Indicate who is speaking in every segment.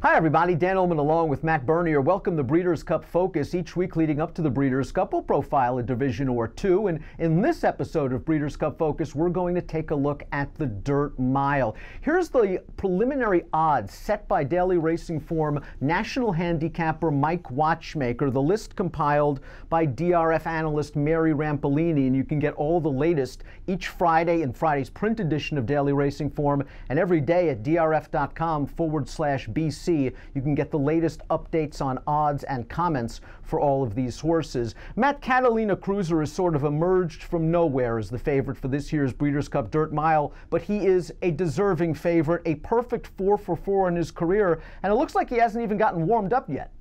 Speaker 1: Hi everybody, Dan Illman along with Matt Bernier. Welcome to Breeders' Cup Focus. Each week leading up to the Breeders' Cup, we'll profile a division or two. And in this episode of Breeders' Cup Focus, we're going to take a look at the Dirt Mile. Here's the preliminary odds set by Daily Racing Form national handicapper Mike Watchmaker. The list compiled by DRF analyst Mary Rampolini, and you can get all the latest each Friday in Friday's print edition of Daily Racing Form, and every day at drf.com/BC. You can get the latest updates on odds and comments for all of these horses. Matt, Catalina Cruiser has sort of emerged from nowhere as the favorite for this year's Breeders' Cup Dirt Mile, but he is a deserving favorite, a perfect 4 for 4 in his career, and it looks like he hasn't even gotten warmed up yet.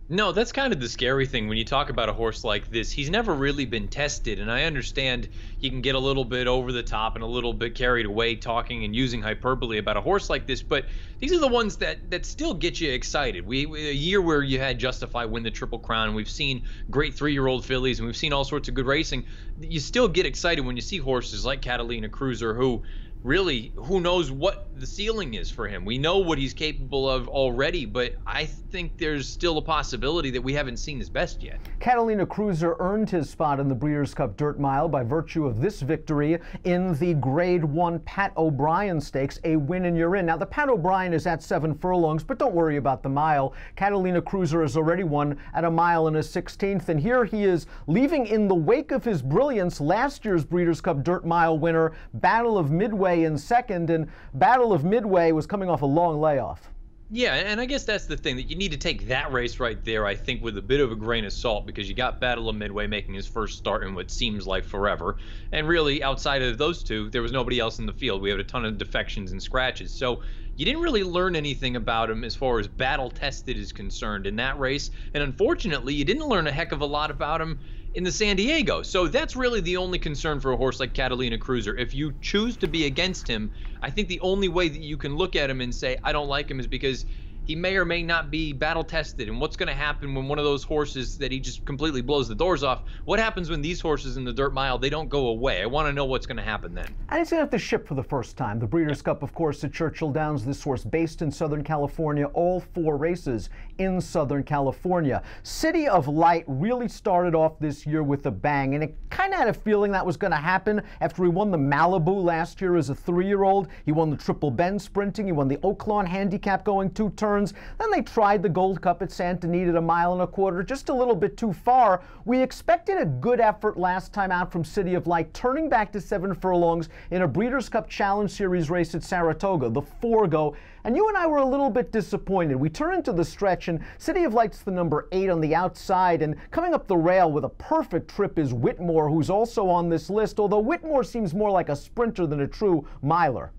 Speaker 2: No, that's kind of the scary thing when you talk about a horse like this. He's never really been tested, and I understand you can get a little bit over the top and a little bit carried away talking and using hyperbole about a horse like this, but these are the ones that still get you excited. A year where you had Justify win the Triple Crown, and we've seen great 3-year-old fillies, and we've seen all sorts of good racing. You still get excited when you see horses like Catalina Cruiser, who knows what the ceiling is for him. We know what he's capable of already, but I think there's still a possibility that we haven't seen his best yet.
Speaker 1: Catalina Cruiser earned his spot in the Breeders' Cup Dirt Mile by virtue of this victory in the Grade 1 Pat O'Brien Stakes, a win and you're in. Now, the Pat O'Brien is at 7 furlongs, but don't worry about the mile. Catalina Cruiser has already won at a mile and a 16th, and here he is leaving in the wake of his brilliance last year's Breeders' Cup Dirt Mile winner, Battle of Midway in second, and Battle of Midway was coming off a long layoff.
Speaker 2: Yeah, and I guess that's the thing, that you need to take that race right there, I think, with a bit of a grain of salt, because you got Battle of Midway making his first start in what seems like forever, and really outside of those two there was nobody else in the field. We have a ton of defections and scratches, so you didn't really learn anything about him as far as battle tested is concerned in that race, and unfortunately you didn't learn a heck of a lot about him in the San Diego. So that's really the only concern for a horse like Catalina Cruiser. If you choose to be against him, I think the only way that you can look at him and say, I don't like him, is because he may or may not be battle tested. And what's going to happen when one of those horses that he just completely blows the doors off, what happens when these horses in the Dirt Mile, they don't go away? I want to know what's going to happen then.
Speaker 1: And he's going to have to ship for the first time. The Breeders' Cup, of course, at Churchill Downs, this horse based in Southern California, all 4 races in Southern California. City of Light really started off this year with a bang, and it kind of had a feeling that was going to happen after he won the Malibu last year as a 3-year-old. He won the Triple Bend sprinting. He won the Oaklawn handicap going 2 turns. Then they tried the Gold Cup at Santa Anita at a 1.25 miles, just a little bit too far. We expected a good effort last time out from City of Light, turning back to 7 furlongs in a Breeders' Cup Challenge Series race at Saratoga, the Forgo. And you and I were a little bit disappointed. We turn into the stretch, and City of Light's the number 8 on the outside, and coming up the rail with a perfect trip is Whitmore, who's also on this list, although Whitmore seems more like a sprinter than a true miler.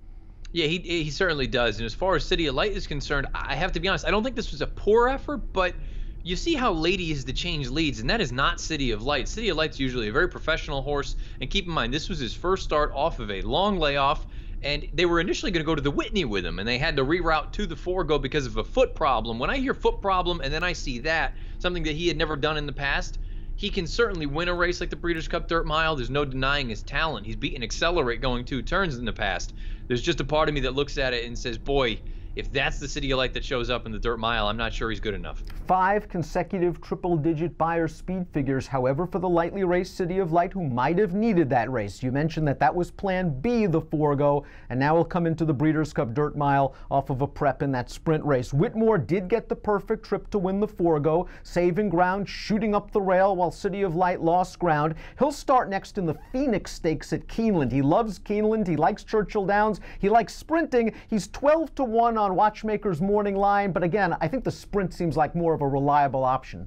Speaker 2: Yeah, he certainly does. And as far as City of Light is concerned, I have to be honest, I don't think this was a poor effort, but you see how late he is to change leads, and that is not City of Light. City of Light's usually a very professional horse, and keep in mind, this was his first start off of a long layoff, and they were initially going to go to the Whitney with him, and they had to reroute to the Forgo because of a foot problem. When I hear foot problem and then I see that, something that he had never done in the past, he can certainly win a race like the Breeders' Cup Dirt Mile. There's no denying his talent. He's beaten Accelerate going 2 turns in the past. There's just a part of me that looks at it and says, boy, if that's the City of Light that shows up in the Dirt Mile, I'm not sure he's good enough. 5 consecutive triple-digit Beyer speed figures, however, for the lightly raced City of Light, who might have needed that race. You mentioned that was Plan B, the Forgo, and now we'll come into the Breeders' Cup Dirt Mile off of a prep in that sprint race. Whitmore did get the perfect trip to win the Forgo, saving ground, shooting up the rail, while City of Light lost ground. He'll start next in the Phoenix Stakes at Keeneland. He loves Keeneland. He likes Churchill Downs. He likes sprinting. He's 12 to 1 on Watchmaker's morning line, but again, I think the sprint seems like more of a reliable option.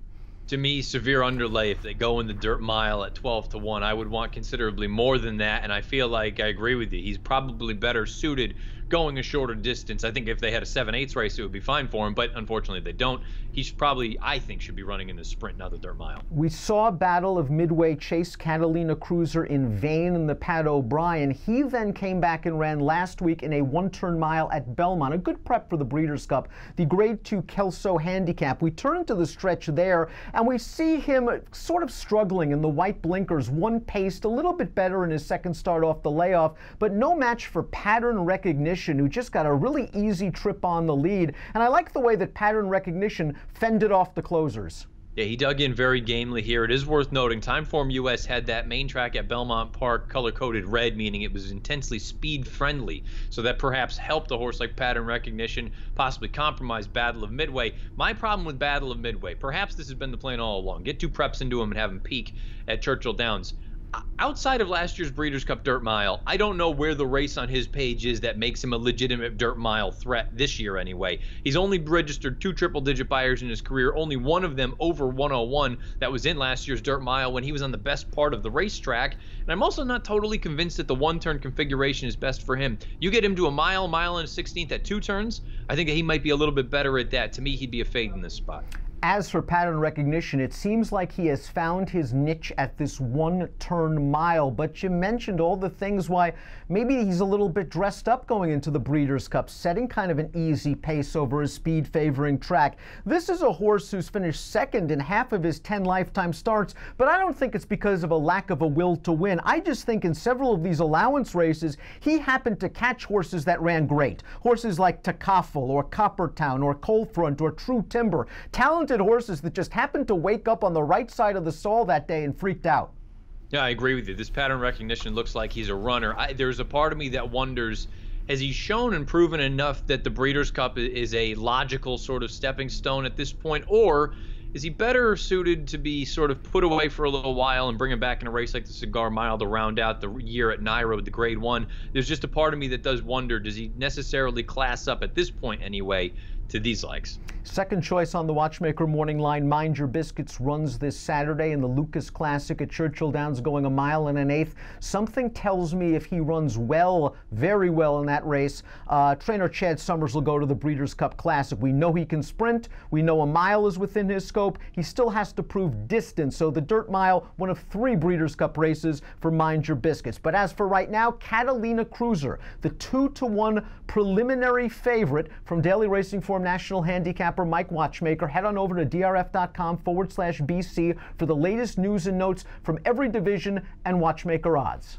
Speaker 2: To me, severe underlay, if they go in the Dirt Mile at 12 to 1, I would want considerably more than that, and I feel like I agree with you. He's probably better suited going a shorter distance. I think if they had a 7/8 race, it would be fine for him, but unfortunately they don't. He should probably, I think, should be running in the sprint, not the Dirt Mile.
Speaker 1: We saw Battle of Midway chase Catalina Cruiser in vain in the Pat O'Brien. He then came back and ran last week in a 1-turn mile at Belmont, a good prep for the Breeders' Cup, the Grade 2 Kelso handicap. We turn to the stretch there, and we see him sort of struggling in the white blinkers, one paced, a little bit better in his second start off the layoff, but no match for pattern recognition Recognition, who just got a really easy trip on the lead. And I like the way that Pattern Recognition fended off the closers.
Speaker 2: Yeah, he dug in very gamely here. It is worth noting, Timeform US had that main track at Belmont Park color-coded red, meaning it was intensely speed-friendly. So that perhaps helped a horse like Pattern Recognition, possibly compromise Battle of Midway. My problem with Battle of Midway, perhaps this has been the plan all along, get 2 preps into him and have him peak at Churchill Downs. Outside of last year's Breeders' Cup Dirt Mile, I don't know where the race on his page is that makes him a legitimate Dirt Mile threat this year anyway. He's only registered 2 triple-digit buyers in his career, only one of them over 101 that was in last year's Dirt Mile when he was on the best part of the racetrack. And I'm also not totally convinced that the one-turn configuration is best for him. You get him to a mile and a 16th at 2 turns, I think that he might be a little bit better at that. To me, he'd be a fade in this spot.
Speaker 1: As for Pattern Recognition, it seems like he has found his niche at this one-turn mile, but you mentioned all the things why maybe he's a little bit dressed up going into the Breeders' Cup, setting kind of an easy pace over a speed-favoring track. This is a horse who's finished second in half of his 10 lifetime starts, but I don't think it's because of a lack of a will to win. I just think in several of these allowance races, he happened to catch horses that ran great. Horses like Takaful or Coppertown or Coldfront or True Timber. Talented horses that just happened to wake up on the right side of the stall that day and freaked out.
Speaker 2: Yeah, I agree with you. This Pattern Recognition looks like he's a runner. There's a part of me that wonders, has he shown and proven enough that the Breeders' Cup is a logical sort of stepping stone at this point, or is he better suited to be sort of put away for a little while and bring him back in a race like the Cigar Mile to round out the year at Naira with the Grade 1? There's just a part of me that does wonder, does he necessarily class up at this point anyway to these likes?
Speaker 1: Second choice on the Watchmaker morning line, Mind Your Biscuits, runs this Saturday in the Lucas Classic at Churchill Downs, going a mile and an eighth. Something tells me if he runs well, very well in that race, trainer Chad Summers will go to the Breeders' Cup Classic. We know he can sprint. We know a mile is within his scope. He still has to prove distance. So the Dirt Mile, one of 3 Breeders' Cup races for Mind Your Biscuits. But as for right now, Catalina Cruiser, the 2-to-1 preliminary favorite from Daily Racing Form National Handicapper Mike Watchmaker. Head on over to drf.com/BC for the latest news and notes from every division and Watchmaker odds.